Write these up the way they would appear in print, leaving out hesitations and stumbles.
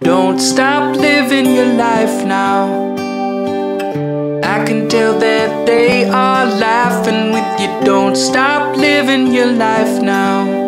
Don't stop living your life now. I can tell that they are laughing with you. Don't stop living your life now.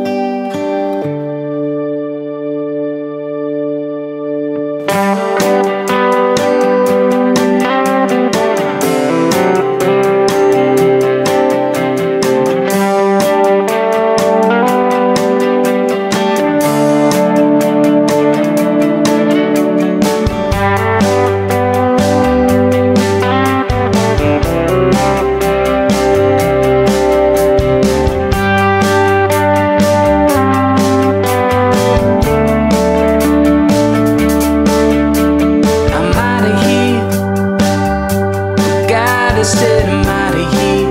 Said I'm outta here.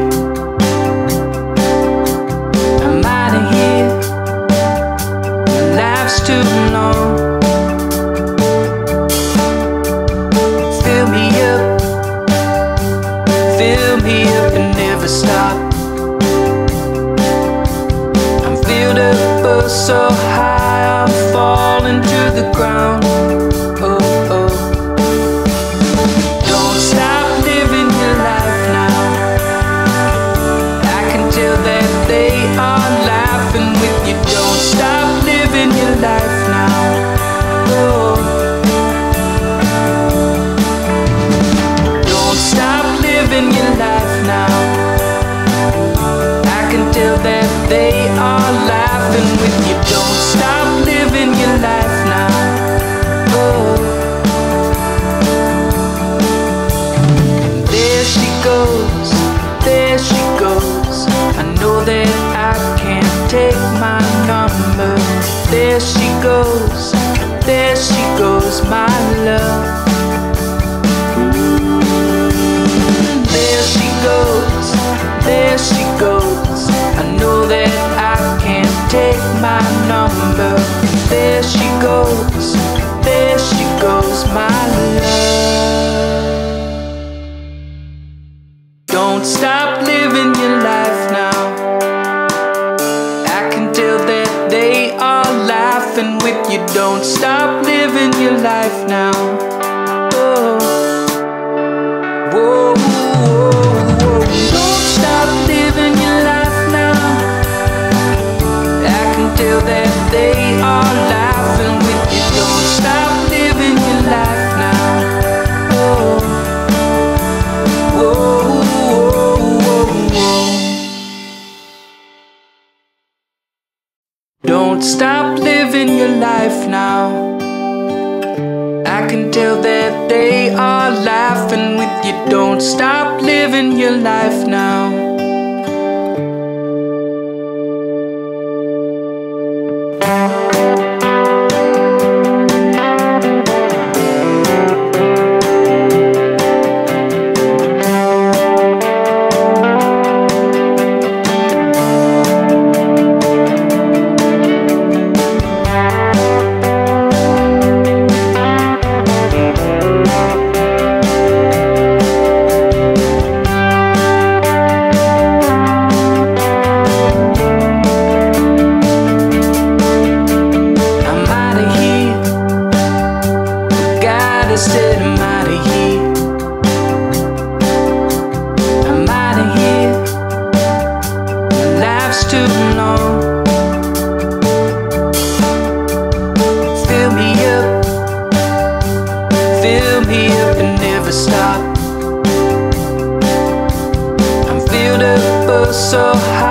I'm outta here. My life's too long. Fill me up and never stop. I'm filled up but so high I'm falling to the ground. Life now, oh. Don't stop living your life now. I can tell that they are laughing with you. Don't stop living your life now, oh. There she goes, there she goes. I know that I can't take my number. There she goes, my love. There she goes, I know that I can't take my number. There she goes, my love. Don't stop living your life now. I can tell that they are laughing with you. Don't stop living your life now, oh. Whoa, whoa, whoa. Don't stop living your life now. I can tell that they are laughing with you. Don't stop living your life now, oh. Whoa, whoa, whoa, whoa. Don't stop living your life now. I can tell that they are laughing with you. Don't stop living your life now. Said I'm outta here. I'm outta here. My life's too long. Fill me up and never stop. I'm filled up but so high